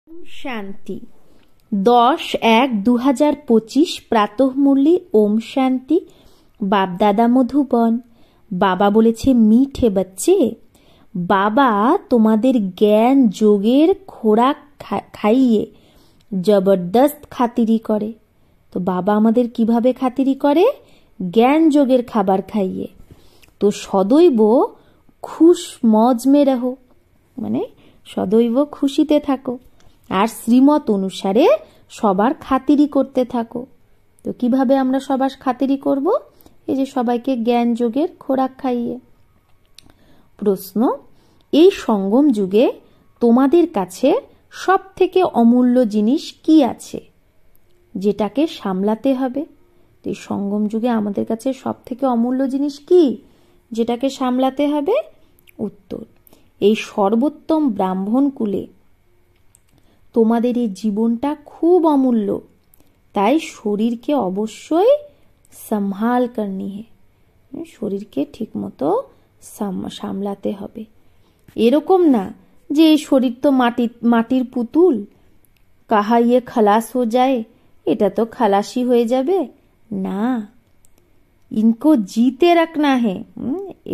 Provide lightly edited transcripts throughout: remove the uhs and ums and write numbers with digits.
শান্তি 10-1-2025 প্রাতঃমুরলি। ওম শান্তি। বাপদাদা মধুবন। বাবা বলেছে, মিঠে বাচ্চে, বাবা তোমাদের জ্ঞান যোগের খোরাক খাইয়ে জবরদস্ত খাতিরি করে। তো বাবা আমাদের কিভাবে খাতিরি করে? জ্ঞান যোগের খাবার খাইয়ে। তো সদৈব খুশ মজ মে রহো, মানে সদৈব খুশিতে থাকো, আর শ্রীমত অনুসারে সবার খাতিরি করতে থাকো। তো কিভাবে আমরা সবার খাতিরি করব? এই যে সবাইকে জ্ঞান যোগের খোরাক খাইয়ে। প্রশ্ন, এই সঙ্গম যুগে তোমাদের কাছে সব থেকে অমূল্য জিনিস কি আছে যেটাকে সামলাতে হবে? তো এই সঙ্গম যুগে আমাদের কাছে সব থেকে অমূল্য জিনিস কি যেটাকে সামলাতে হবে? উত্তর, এই সর্বোত্তম ব্রাহ্মণ কুলে তোমাদের এই জীবনটা খুব অমূল্য, তাই শরীরকে অবশ্যই সম্ভাল করনি হে, শরীরকে ঠিকমতো সামলাতে হবে। এরকম না যে এই শরীর তো মাটির পুতুল, কাহা ইয়ে খালাস হয়ে যায়, এটা তো খালাসি হয়ে যাবে না, ইনকো জিতে রাখনা হে,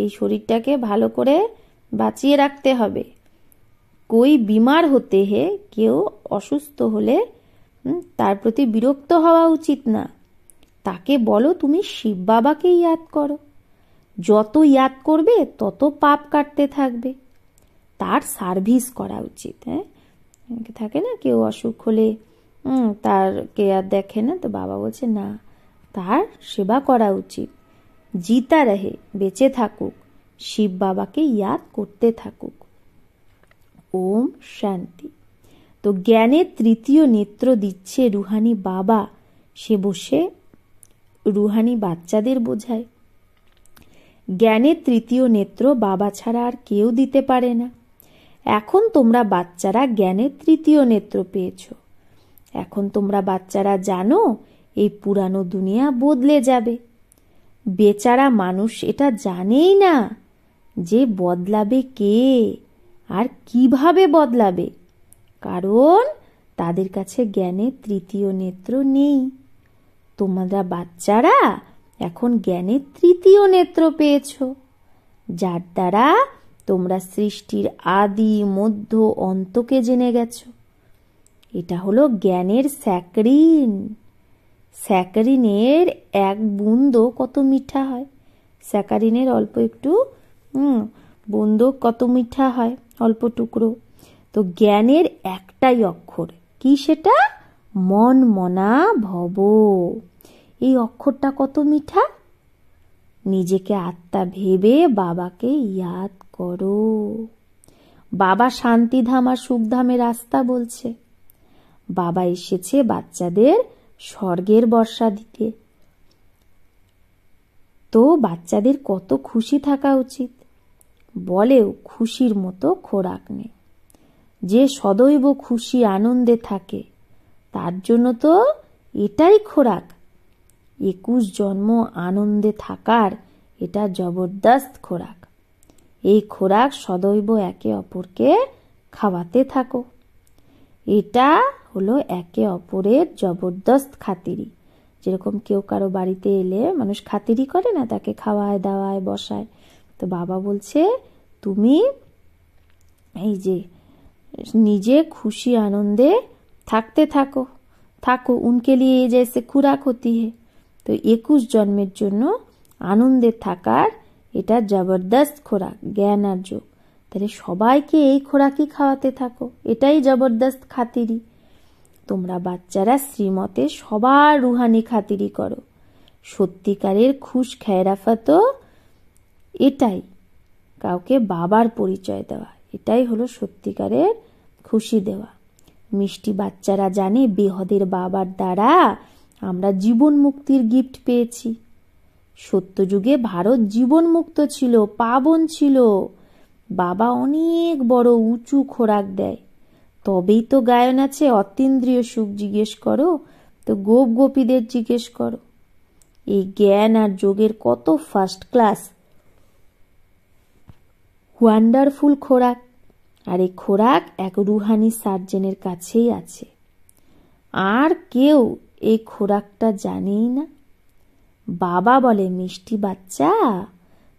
এই শরীরটাকে ভালো করে বাঁচিয়ে রাখতে হবে। কই বিমার হতে হে, কেউ অসুস্থ হলে তার প্রতি বিরক্ত হওয়া উচিত না, তাকে বলো তুমি শিব বাবাকে ইয়াদ করো, যত ইয়াদ করবে তত পাপ কাটতে থাকবে, তার সার্ভিস করা উচিত। হ্যাঁ, থাকে না কেউ অসুখ হলে তার কেয়ার দেখে না, তো বাবা বলছে না, তার সেবা করা উচিত, জিতা রহে, বেঁচে থাকুক, শিব বাবাকে ইয়াদ করতে থাকুক। ওম শান্তি। তো জ্ঞানের তৃতীয় নেত্র দিচ্ছে রুহানি বাবা, সে বসে রুহানি বাচ্চাদের বোঝায়। জ্ঞানের তৃতীয় নেত্র বাবা ছাড়া আর কেউ দিতে পারে না। এখন তোমরা বাচ্চারা জ্ঞানের তৃতীয় নেত্র পেয়েছ। এখন তোমরা বাচ্চারা জানো এই পুরানো দুনিয়া বদলে যাবে। বেচারা মানুষ এটা জানেই না যে বদলাবে কে আর কিভাবে বদলাবে, কারণ তাদের কাছে জ্ঞানের তৃতীয় নেত্র নেই। তোমরা বাচ্চারা এখন জ্ঞানের তৃতীয় নেত্র পেয়েছ, যার দ্বারা তোমরা সৃষ্টির আদি মধ্য অন্তকে জেনে গেছ। এটা হলো জ্ঞানের স্যাকরিন। স্যাকারিনের এক বুন্দো কত মিঠা হয়, স্যাকারিনের অল্প একটু বুন্দো কত মিঠা হয়, অল্প টুকরো। তো জ্ঞানের একটাই অক্ষর, কি সেটা? মন মনা ভব। এই অক্ষরটা কত মিঠা, নিজেকে আত্মা ভেবে বাবাকে ইয়াদ করো। বাবা শান্তিধাম আর সুখধামের রাস্তা বলছে। বাবা এসেছে বাচ্চাদের স্বর্গের বর্ষা দিতে। তো বাচ্চাদের কত খুশি থাকা উচিত, বলেও খুশির মতো খোরাক নেই। যে সদৈব খুশি আনন্দে থাকে তার জন্য তো এটাই খোরাক। 21 জন্ম আনন্দে থাকার এটা জবরদস্ত খোরাক। এই খোরাক সদৈব একে অপরকে খাওয়াতে থাকো। এটা হলো একে অপরের জবরদস্ত খাতিরি। যেরকম কেউ কারো বাড়িতে এলে মানুষ খাতিরি করে না, তাকে খাওয়ায় দাওয়ায় বসায়। তো বাবা বলছে তুমি এই যে নিজে খুশি আনন্দে থাকতে থাকো, থাকো উনকে লিয়ে জैसे खुराक होती है। তো 21 জন্মের জন্য আনন্দে থাকার এটা জবরদস্ত খোরাক, জ্ঞান আর যোগ। তাহলে সবাইকে এই খোরাকই খাওয়াতে থাকো, এটাই জবরদস্ত খাতিরি। তোমরা বাচ্চারা শ্রীমতে সবার রুহানি খাতিরি করো। সত্যিকারের খুশ খেরাফত এটাই, কাউকে বাবার পরিচয় দেওয়া, এটাই হলো সত্যিকারের খুশি দেওয়া। মিষ্টি বাচ্চারা জানে বেহদের বাবার দ্বারা আমরা জীবন মুক্তির গিফট পেয়েছি। সত্যযুগে ভারত জীবন মুক্ত ছিল, পাবন ছিল। বাবা অনেক বড় উঁচু খোরাক দেয়, তবেই তো গায়ন আছে অতীন্দ্রিয় সুখ। জিজ্ঞেস করো তো গোপ গোপীদের জিজ্ঞেস করো, এই জ্ঞান আর যোগের কত ফার্স্ট ক্লাস ওয়ান্ডারফুল খোরাক। আর এই খোরাক এক রুহানি সার্জেনের কাছেই আছে। আর কেউ এই খোরাকটা জানেই না। বাবা বলে, মিষ্টি বাচ্চা,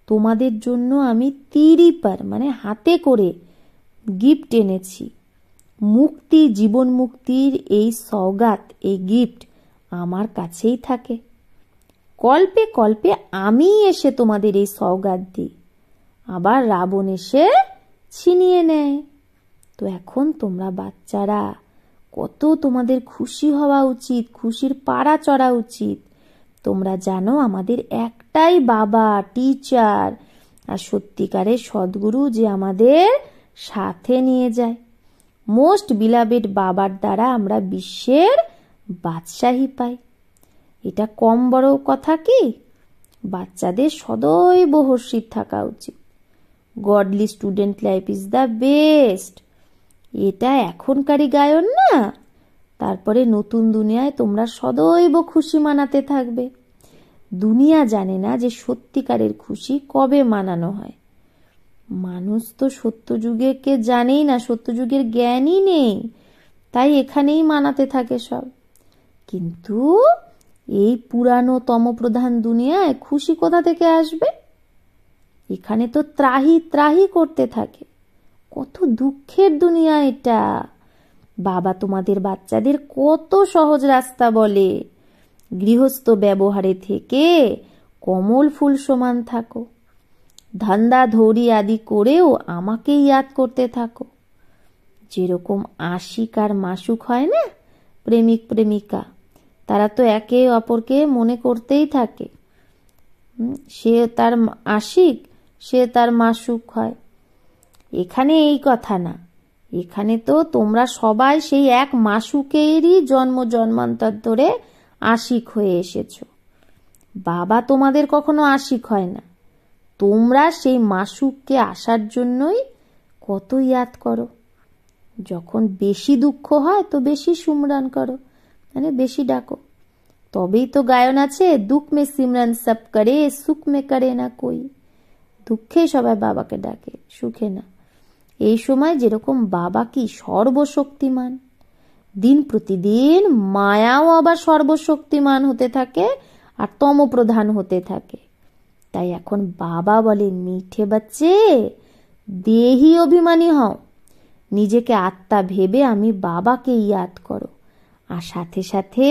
তোমাদের জন্য আমি তিরিপার মানে হাতে করে গিফট এনেছি। মুক্তি, জীবন মুক্তির এই সওগাত, এই গিফট আমার কাছেই থাকে। কল্পে কল্পে আমি এসে তোমাদের এই সওগাত দিই, আবার রাবণ এসে ছিনিয়ে নেয়। তো এখন তোমরা বাচ্চারা, কত তোমাদের খুশি হওয়া উচিত, খুশির পাড়া চড়া উচিত। তোমরা জানো আমাদের একটাই বাবা, টিচার আর সত্যিকারের সদ্গুরু, যে আমাদের সাথে নিয়ে যায়। মোস্ট বিলাভেড বাবার দ্বারা আমরা বিশ্বের বাদশাহী পাই। এটা কম বড় কথা কি? বাচ্চাদের সদৈব হর্ষিত থাকা উচিত। Godly student life is the best, এটা এখনকারই গায়ন না। তারপরে নতুন দুনিয়ায় তোমরা সদৈব খুশি মানাতে থাকবে। দুনিয়া জানে না যে সত্যিকারের খুশি কবে মানানো হয়। মানুষ তো সত্যযুগে কে জানেই না, সত্যযুগের জ্ঞানই নেই, তাই এখানেই মানাতে থাকে সব। কিন্তু এই পুরানো তমপ্রধান দুনিয়ায় খুশি কোথা থেকে আসবে? এখানে তো ত্রাহি ত্রাহি করতে থাকে। কত দুঃখের দুনিয়া এটা। বাবা তোমাদের বাচ্চাদের কত সহজ রাস্তা বলে, গৃহস্থ ব্যবহারে থেকে কমল ফুল সমান থাকো, ধান্দা ধরি আদি করেও আমাকে ইয়াদ করতে থাকো। যেরকম আশিক আর মাসুক হয় না, প্রেমিক প্রেমিকা, তারা তো একে অপরকে মনে করতেই থাকে। সে তার আশিক, সে তার মাসুক হয়। এখানে এই কথা না, এখানে তো তোমরা সবাই সেই এক মাসুকেরই জন্ম জন্মান্তর ধরে আশিক হয়ে এসেছো। বাবা তোমাদের কখনো আশিক হয় না, তোমরা সেই মাসুককে আসার জন্যই কত ইয়াদ করো। যখন বেশি দুঃখ হয় তো বেশি সুমরান করো, মানে বেশি ডাকো। তবেই তো গায়ন আছে, দুঃখ মে সিমরান সব করে, সুখ মে করে না কই। দুঃখে সবাই বাবাকে ডাকে, সুখে না। এই সময় যেরকম বাবা কি সর্বশক্তিমান, দিন প্রতিদিন মায়াও আবার সর্বশক্তিমান হতে থাকে আর তমপ্রধান হতে থাকে। তাই এখন বাবা বলে, মিঠে বাচ্চে, দেহি অভিমানী হও, নিজেকে আত্মা ভেবে আমি বাবাকে ইয়াদ করো, আর সাথে সাথে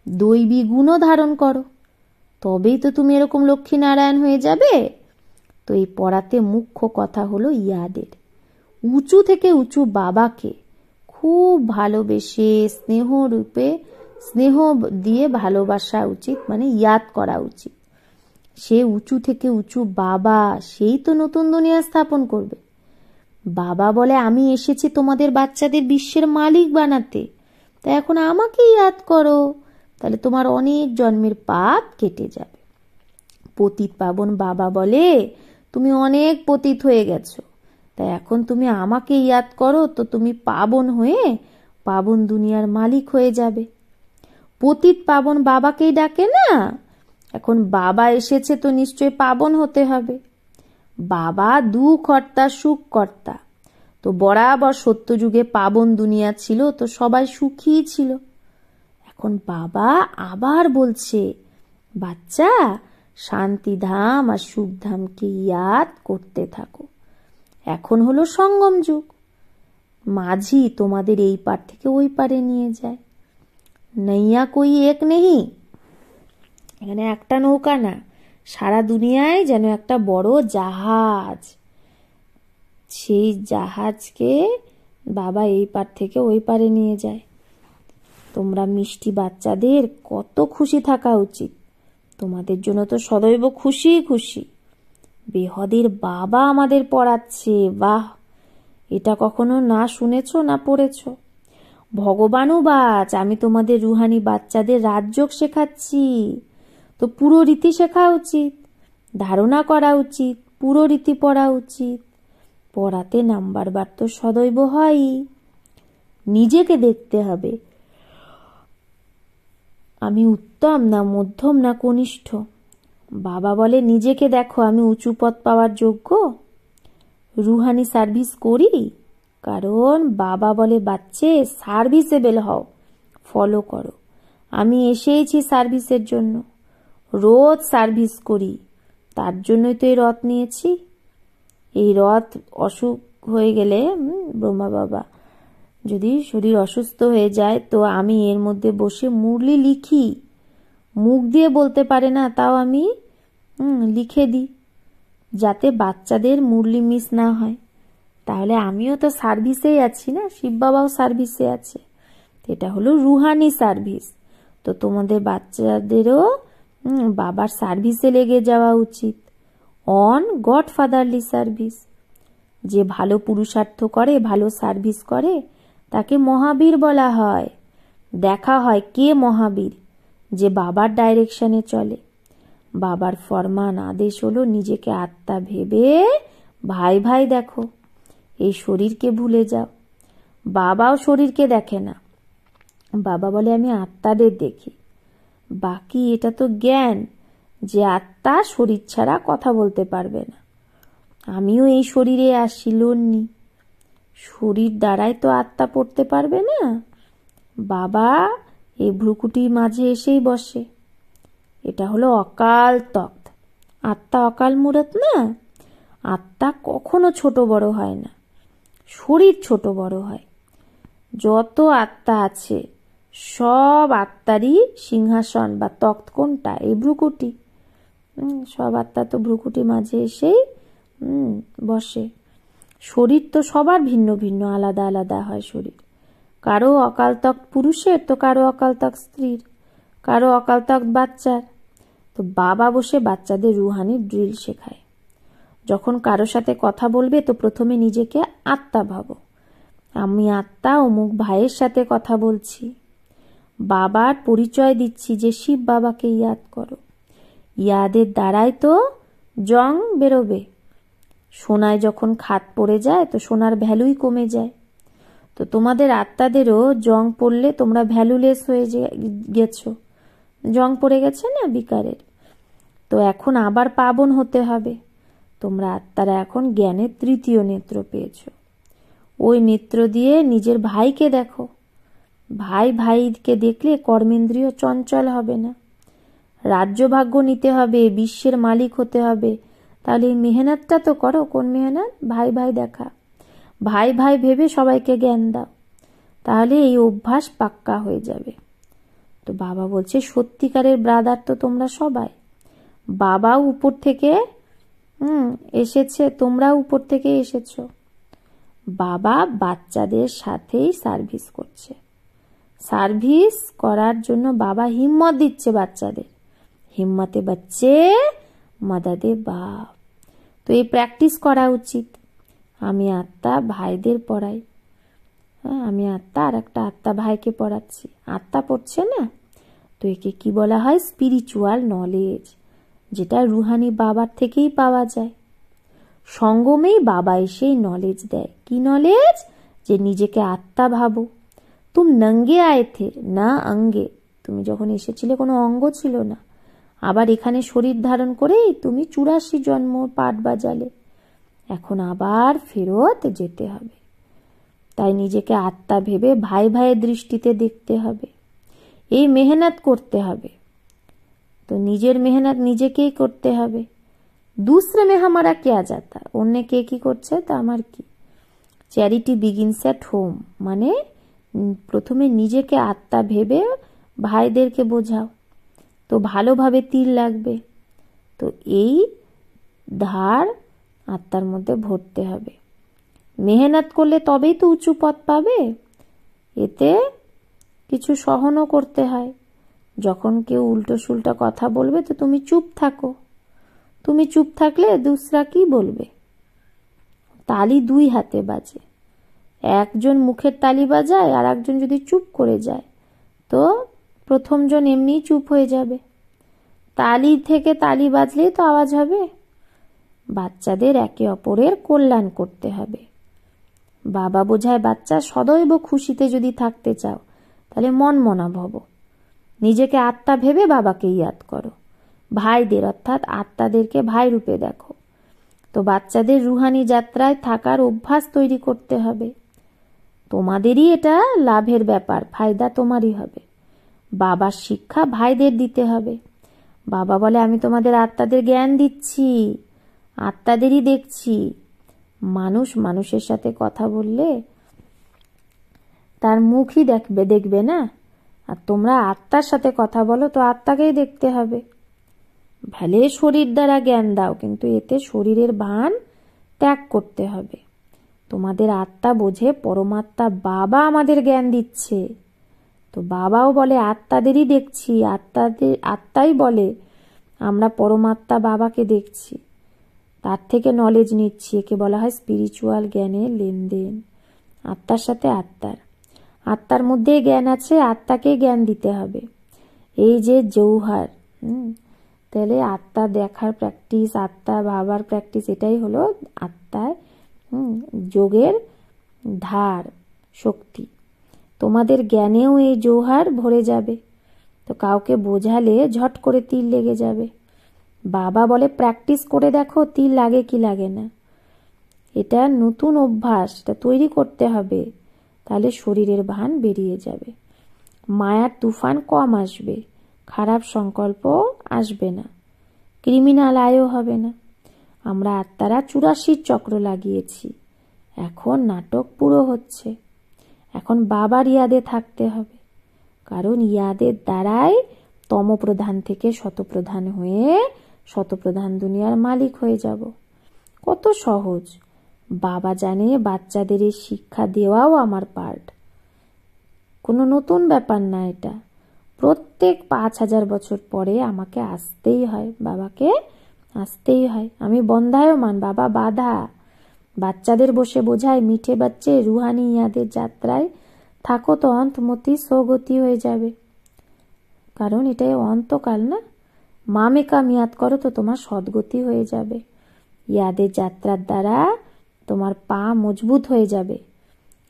দৈবী গুণও ধারণ করো। তবেই তো তুমি এরকম লক্ষ্মীনারায়ণ হয়ে যাবে। তো এই পড়াতে মুখ্য কথা হলো ইয়াদের। উঁচু থেকে উঁচু বাবাকে খুব ভালোবেসে স্নেহ রূপে, স্নেহ দিয়ে ভালোবাসা উচিত, মানে ইয়াদ করা উচিত। সে উঁচু থেকে উঁচু বাবা, সেই তো নতুন দুনিয়া স্থাপন করবে। বাবা বলে, আমি এসেছি তোমাদের বাচ্চাদের বিশ্বের মালিক বানাতে, তাই এখন আমাকে ইয়াদ করো, তাহলে তোমার অনেক জন্মের পাপ কেটে যাবে। পতিত পাবন বাবা বলে, তুমি অনেক পতিত হয়ে গেছো, তাই এখন তুমি আমাকে ইয়াদ করো, তো তুমি পাবন হয়ে পাবন দুনিয়ার মালিক হয়ে যাবে। পতিত পাবন বাবাকেই ডাকে না, এখন বাবা এসেছে তো নিশ্চয় পাবন হতে হবে। বাবা দুঃখকর্তা সুখকর্তা, তো বরাবর সত্যযুগে পাবন দুনিয়া ছিল, তো সবাই সুখী ছিল। এখন বাবা আবার বলছে, বাচ্চা, শান্তিধাম আর সুখধামকে ইয়াদ করতে থাকো। এখন হলো সঙ্গম যুগ, মাঝি তোমাদের এই পার থেকে ওই পারে নিয়ে যায়। নৈয়া কই এক নেই, এখানে একটা নৌকা না, সারা দুনিয়ায় যেন একটা বড় জাহাজ। সেই জাহাজকে বাবা এই পার থেকে ওই পারে নিয়ে যায়। তোমরা মিষ্টি বাচ্চাদের কত খুশি থাকা উচিত, তোমাদের জন্য তো সদৈব খুশি খুশি। বেহদের বাবা আমাদের পড়াচ্ছে, বাহ, এটা কখনো না শুনেছ না পড়েছ। ভগবানও বাচ, আমি তোমাদের রুহানি বাচ্চাদের রাজযোগ শেখাচ্ছি, তো পুরো রীতি শেখা উচিত, ধারণা করা উচিত, পুরো রীতি পড়া উচিত। পড়াতে নাম্বার বার তো সদৈব হয়ই। নিজেকে দেখতে হবে, আমি উত্তম না মধ্যম না কনিষ্ঠ। বাবা বলে, নিজেকে দেখো, আমি উঁচু পদ পাওয়ার যোগ্য, রুহানি সার্ভিস করি কারণ বাবা বলে, বাচ্চে সার্ভিসেবল হও, ফলো করো। আমি এসেইছি সার্ভিসের জন্য, রোজ সার্ভিস করি, তার জন্যই তো এই রথ নিয়েছি। এই রথ অসুখ হয়ে গেলে ব্রহ্মা বাবা যদি শরীর অসুস্থ হয়ে যায়, তো আমি এর মধ্যে বসে মুরলি লিখি, মুখ দিয়ে বলতে পারে না, তাও আমি লিখে দিই, যাতে বাচ্চাদের মুরলি মিস না হয়। তাহলে আমিও তো সার্ভিসেই আছি না, শিব বাবাও সার্ভিসে আছে। এটা হলো রুহানি সার্ভিস। তো তোমাদের বাচ্চাদেরও বাবার সার্ভিসে লেগে যাওয়া উচিত, অন গড ফাদারলি সার্ভিস। যে ভালো পুরুষার্থ করে, ভালো সার্ভিস করে, তাকে মহাবীর বলা হয়। দেখা হয় কে মহাবীর, যে বাবার ডাইরেকশনে চলে। বাবার ফরমান আদেশ হলো নিজেকে আত্মা ভেবে ভাই ভাই দেখো, এই শরীরকে ভুলে যাও। বাবাও শরীরকে দেখে না, বাবা বলে আমি আত্মাদের দেখি। বাকি এটা তো জ্ঞান যে আত্মা শরীর ছাড়া কথা বলতে পারবে না। আমিও এই শরীরে আসি লন্নি, শরীর দ্বারাই তো আত্মা পড়তে পারবে না। বাবা এই ভ্রুকুটির মাঝে এসেই বসে। এটা হলো অকাল তখ্ত। আত্মা অকাল মূরত না, আত্মা কখনো ছোট বড় হয় না, শরীর ছোট বড় হয়। যত আত্মা আছে সব আত্মারই সিংহাসন বা তখ্ত কোনটা? এই ভ্রুকুটি। সব আত্মা তো ভ্রুকুটি মাঝে এসেই বসে। শরীর তো সবার ভিন্ন ভিন্ন, আলাদা আলাদা হয় শরীর। কারো অকাল তখ্ত পুরুষের, তো কারো অকাল তখ্ত স্ত্রীর, কারো অকাল তখ্ত বাচ্চার। তো বাবা বসে বাচ্চাদের রুহানি ড্রিল শেখায়। যখন কারো সাথে কথা বলবে তো প্রথমে নিজেকে আত্মা ভাবো, আমি আত্মা অমুক ভাইয়ের সাথে কথা বলছি। বাবার পরিচয় দিচ্ছি যে শিব বাবাকে ইয়াদ করো। ইয়াদের দ্বারাই তো জং বেরোবে। সোনায় যখন খাত পড়ে যায় তো সোনার ভ্যালুই কমে যায়। তো তোমাদের আত্মাদেরও জং পড়লে তোমরা ভ্যালুলেস হয়ে গেছো, জং পড়ে গেছে না বিকারের। তো এখন আবার পাবন হতে হবে। তোমরা আত্মারা এখন জ্ঞানের তৃতীয় নেত্র পেয়েছো। ওই নেত্র দিয়ে নিজের ভাইকে দেখো। ভাই ভাইকে দেখলে কর্মেন্দ্রিয় চঞ্চল হবে না। রাজ্য ভাগ্য নিতে হবে, বিশ্বের মালিক হতে হবে। তাহলে এই মেহনতটা তো করো। কোন মেহনত? ভাই ভাই দেখা। ভাই ভাই ভেবে সবাইকে জ্ঞান দাও, তাহলে এই অভ্যাস পাক্কা হয়ে যাবে। তো বাবা বলছে সত্যিকারের ব্রাদার তো তোমরা সবাই। বাবাও উপর থেকে এসেছে, তোমরাও উপর থেকে এসেছো। বাবা বাচ্চাদের সাথেই সার্ভিস করছে। সার্ভিস করার জন্য বাবা হিম্মত দিচ্ছে বাচ্চাদের। হিম্মতে বাচ্চে মাদাদে বাপ। তো এই প্র্যাকটিস করা উচিত। আমি আত্মা ভাইদের পড়াই, আমি আত্মা আর একটা আত্মা ভাইকে পড়াচ্ছি। আত্মা পড়ছে না, তো একে কি বলা হয়? স্পিরিচুয়াল নলেজ, যেটা রুহানি বাবার থেকেই পাওয়া যায়। সঙ্গমেই বাবা এসেই নলেজ দেয়। কি নলেজ? যে নিজেকে আত্মা ভাবো। তুম নঙ্গে আয়ে থে না অঙ্গে। তুমি যখন এসেছিলে কোনো অঙ্গ ছিল না, আবার এখানে শরীর ধারণ করেই তুমি 84 জন্ম পাট বাজালে। এখন আবার ফেরত যেতে হবে। তাই নিজেকে আত্মা ভেবে ভাই ভাইয়ের দৃষ্টিতে দেখতে হবে। এই মেহনত করতে হবে। তো নিজের মেহনত নিজেকেই করতে হবে। दूसरे में हमारा क्या जाता? অন্য কে কি করছে তা আমার কি? চ্যারিটি বিগিনস এট হোম, মানে প্রথমে নিজেকে আত্মা ভেবে ভাইদেরকে বোঝাও, তো ভালোভাবে তীর লাগবে। তো এই ধার আত্মার মধ্যে ভরতে হবে। মেহনত করলে তবেই তো উঁচু পথ পাবে। এতে কিছু সহনও করতে হয়। যখন কেউ উল্টো সুল্টো কথা বলবে তো তুমি চুপ থাকো। তুমি চুপ থাকলে দুসরা কি বলবে? তালি দুই হাতে বাজে। একজন মুখের তালি বাজায় আর একজন যদি চুপ করে যায় তো প্রথমজন এমনি চুপ হয়ে যাবে। তালি থেকে তালি বাজলেই তো আওয়াজ হবে। বাচ্চাদের একে অপরের কল্যাণ করতে হবে। বাবা বোঝায় বাচ্চা সদৈব খুশিতে যদি থাকতে চাও তাহলে মন মনা ভব। নিজেকে আত্মা ভেবে বাবাকে ইয়াদ করো। ভাইদের অর্থাৎ আত্মাদেরকে ভাই রূপে দেখো। তো বাচ্চাদের রুহানি যাত্রায় থাকার অভ্যাস তৈরি করতে হবে। তোমাদেরই এটা লাভের ব্যাপার, ফায়দা তোমারই হবে। বাবার শিক্ষা ভাইদের দিতে হবে। বাবা বলে আমি তোমাদের আত্মাদের জ্ঞান দিচ্ছি, আত্মাদেরই দেখছি। মানুষ মানুষের সাথে কথা বললে তার মুখই দেখবে না, আর তোমরা আত্মার সাথে কথা বলো তো আত্মাকেই দেখতে হবে। ভলে শরীর দ্বারা জ্ঞান দাও, কিন্তু এতে শরীরের ভান ত্যাগ করতে হবে। তোমাদের আত্মা বোঝে পরমাত্মা বাবা আমাদের জ্ঞান দিচ্ছে, তো বাবাও বলে আত্মাদেরই দেখছি, আত্মাই বলে আমরা পরমাত্মা বাবাকে দেখছি, তার থেকে নলেজ নিচ্ছি। একে বলা হয় স্পিরিচুয়াল জ্ঞানের লেনদেন, আত্মার সাথে আত্মার। আত্মার মধ্যে জ্ঞান আছে, আত্মাকে জ্ঞান দিতে হবে। এই যে জৌহার, তাহলে আত্মা দেখার প্র্যাকটিস, আত্মা ভাবার প্র্যাকটিস, এটাই হলো আত্মার যোগের ধার, শক্তি। তোমাদের জ্ঞানেও এই জৌহার ভরে যাবে, তো কাউকে বোঝালে ঝট করে তীর লেগে যাবে। বাবা বলে প্র্যাকটিস করে দেখো তীর লাগে কি লাগে না। এটা নতুন অভ্যাস, এটা তৈরি করতে হবে, তাহলে শরীরের ভান বেরিয়ে যাবে। মায়ার তুফান কম আসবে, খারাপ সংকল্প আসবে না, ক্রিমিনাল আয়ও হবে না। আমরা আত্মারা 84 চক্র লাগিয়েছি, এখন নাটক পুরো হচ্ছে। এখন বাবার ইয়াদে থাকতে হবে, কারণ ইয়াদের দ্বারাই তমপ্রধান থেকে শতপ্রধান হয়ে শতপ্রধান দুনিয়ার মালিক হয়ে যাব। কত সহজ। বাবা জানে বাচ্চাদের এই শিক্ষা দেওয়াও আমার পার্ট, কোনো নতুন ব্যাপার না এটা। প্রত্যেক 5000 বছর পরে আমাকে আসতেই হয়, বাবাকে আসতেই হয়। আমি বন্ধায়মান, বাবা বাধা। বাচ্চাদের বসে বোঝায় মিঠে বাচ্চে রুহানি ইয়াদের যাত্রায় থাকো তো অন্তমতি সগতি হয়ে যাবে, কারণ এটাই অন্তকাল না। মামে কাম ইয়াদ করো তো তোমার সদ্গতি হয়ে যাবে। ইয়াদের যাত্রার দ্বারা তোমার পা মজবুত হয়ে যাবে।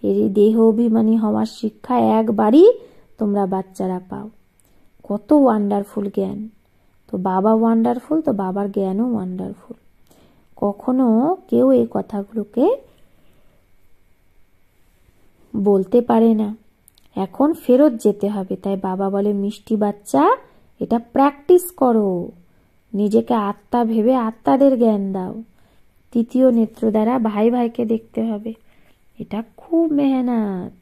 এই দেহ অভিমানী হওয়ার শিক্ষা একবারই তোমরা বাচ্চারা পাও। কত ওয়ান্ডারফুল জ্ঞান। তো বাবা ওয়ান্ডারফুল, তো বাবার জ্ঞানও ওয়ান্ডারফুল। কখনো কেউ এই কথাগুলোকে বলতে পারে না। এখন ফেরত যেতে হবে, তাই বাবা বলে মিষ্টি বাচ্চা এটা প্র্যাকটিস করো, নিজেকে আত্মা ভেবে আত্মাদের জ্ঞান দাও। তৃতীয় নেত্র দ্বারা ভাই ভাইকে দেখতে হবে, এটা খুব মেহনত।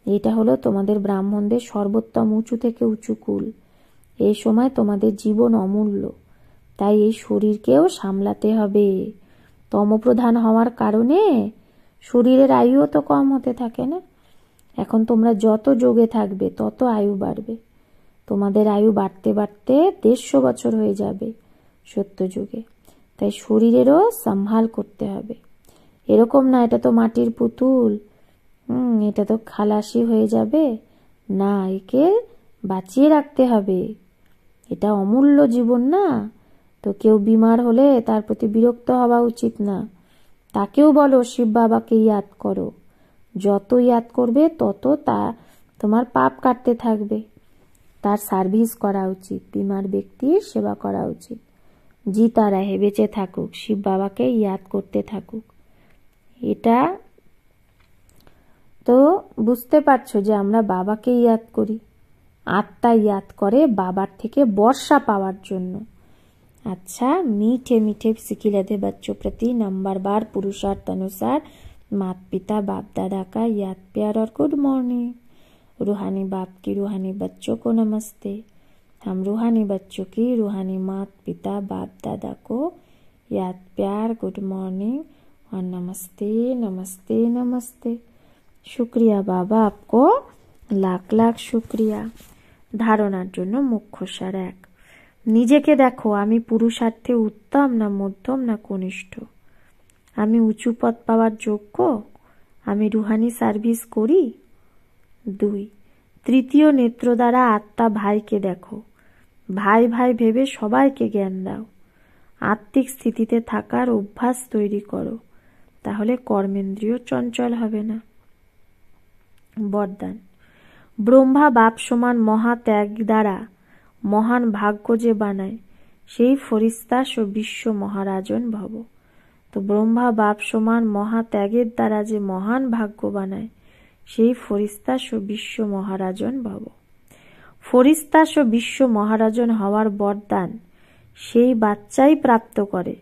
এটা হলো তোমাদের ব্রাহ্মণদের সর্বোত্তম উঁচু থেকে উঁচু কুল। এই সময় তোমাদের জীবন অমূল্য, তাই এই শরীরকেও সামলাতে হবে। তমপ্রধান হওয়ার কারণে শরীরের আয়ুও তো কম হতে থাকে না। এখন তোমরা যত যোগে থাকবে তত আয়ু বাড়বে। তোমাদের আয়ু বাড়তে বাড়তে 150 বছর হয়ে যাবে সত্য যুগে। তাই শরীরেরও সম্ভাল করতে হবে। এরকম না এটা তো মাটির পুতুল, এটা তো খালাসি হয়ে যাবে না, একে বাঁচিয়ে রাখতে হবে। এটা অমূল্য জীবন না। তো কেউ বিমার হলে তার প্রতি বিরক্ত হওয়া উচিত না। তাকেও বলো শিব বাবাকে ইয়াদ করো, যত ইয়াদ করবে তত তা তোমার পাপ কাটতে থাকবে। তার সার্ভিস করা উচিত, বিমার ব্যক্তির সেবা করা উচিত। জিতা রাহে, বেঁচে থাকুক, শিব বাবাকে ইয়াদ করতে থাকুক। এটা তো বুঝতে পারছো যে আমরা বাবাকে ইয়াদ করি, আত্মা ইয়াদ করে বাবার থেকে বর্ষা পাওয়ার জন্য। अच्छा, मीठे मीठे सिकिलधे बच्चों प्रति नंबर बार पुरुषार्थ अनुसार माता पिता बाप दादा का याद प्यार और गुड मॉर्निंग। रूहानी बाप की रूहानी बच्चों को नमस्ते। हम रूहानी बच्चों की रूहानी माता पिता बाप दादा को याद प्यार गुड मॉर्निंग और नमस्ते नमस्ते नमस्ते। शुक्रिया बाबा, आपको लाख लाख शुक्रिया। धारणार জন্য মুখ্য সার 1, নিজেকে দেখো আমি পুরুষার্থে উত্তম না মধ্যম না কনিষ্ঠ, আমি উঁচু পদ পাওয়ার যোগ্য, আমি রুহানি সার্ভিস করি। 2, তৃতীয় নেত্র দ্বারা আত্মা ভাইকে দেখো, ভাই ভাই ভেবে সবাইকে জ্ঞান দাও। আত্মিক স্থিতিতে থাকার অভ্যাস তৈরি করো, তাহলে কর্মেন্দ্রিয় চঞ্চল হবে না। বরদান, ব্রহ্মা বাপ সমান মহাত্যাগ দ্বারা মহান ভাগ্য যে বানায় সেই ফরিস্তা ও বিশ্ব মহারাজন ভব। তো ব্রহ্মা বাপ সমান মহাত্যাগের দ্বারা যে মহান ভাগ্য বানায় সেই ফরিস্তাস ও বিশ্ব মহারাজন ভব। ফরিস্তাস ও বিশ্ব মহারাজন হওয়ার বরদান সেই বাচ্চাই প্রাপ্ত করে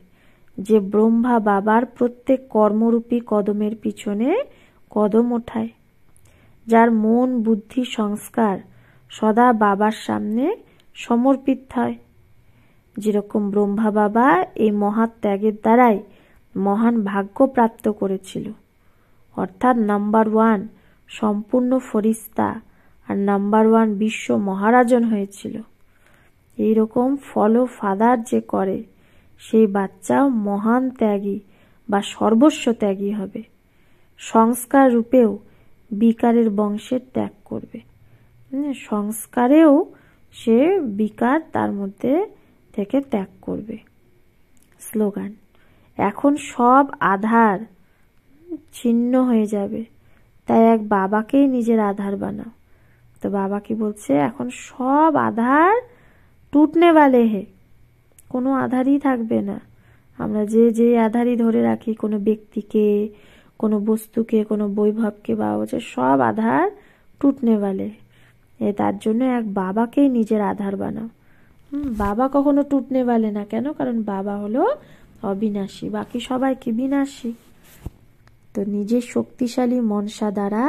যে ব্রহ্মা বাবার প্রত্যেক কর্মরূপী কদমের পিছনে কদম ওঠায়, যার মন বুদ্ধি সংস্কার সদা বাবার সামনে সমর্পিত হয়। যেরকম ব্রহ্মা বাবা এই মহা ত্যাগের দ্বারাই মহান ভাগ্য প্রাপ্ত করেছিল, অর্থাৎ নাম্বার 1 সম্পূর্ণ ফরিস্তা আর নাম্বার 1 বিশ্ব মহারাজন হয়েছিল। এইরকম ফলো ফাদার যে করে সেই বাচ্চাও মহান ত্যাগী বা সর্বস্ব ত্যাগী হবে। সংস্কার রূপেও বিকারের বংশের ত্যাগ করবে। সংস্কারেও সে বিকার তার মধ্যে থেকে ত্যাগ করবে। স্লোগান: এখন সব আধার ছিন্ন হয়ে যাবে, তাই এক বাবাকেই নিজের আধার বানাও। তো বাবা কি বলছে, এখন সব আধার টুটনে বালে হে, কোনো আধারই থাকবে না। আমরা যে যে আধারই ধরে রাখি, কোনো ব্যক্তিকে, কোনো বস্তুকে, কোনো বৈভবকে, বাবা বলছে সব আধার টুটনে বালে। তার জন্য এক বাবাকেই নিজের আধার বানাও। বাবা কখনো টুটনে বালে না, কেন? কারণ বাবা হলো অবিনাশী, বাকি সবাই কি বিনাশী। তো নিজের শক্তিশালী মনসা দ্বারা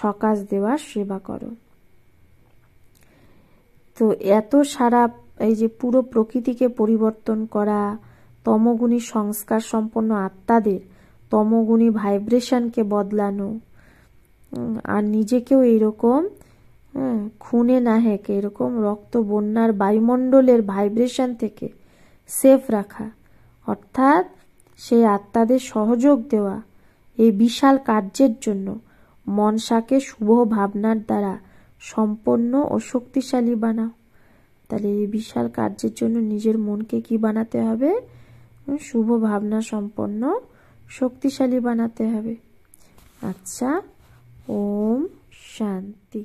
সকাশ দেওয়ার সেবা করো। তো এত সারা এই যে পুরো প্রকৃতিকে পরিবর্তন করা, তমগুণী সংস্কার সম্পন্ন আত্মাদের তমগুণী ভাইব্রেশনকে বদলানো, আর নিজেকেও এইরকম খুনে না হেঁকে এরকম রক্ত বন্যার বায়ুমণ্ডলের ভাইব্রেশন থেকে সেফ রাখা, অর্থাৎ সেই আত্মাদের সহযোগ দেওয়া, এই বিশাল কার্যের জন্য মনসাকে শুভ ভাবনার দ্বারা সম্পন্ন ও শক্তিশালী বানাও। তাহলে এই বিশাল কার্যের জন্য নিজের মনকে কি বানাতে হবে? শুভ ভাবনা সম্পন্ন শক্তিশালী বানাতে হবে। আচ্ছা, ওম শান্তি।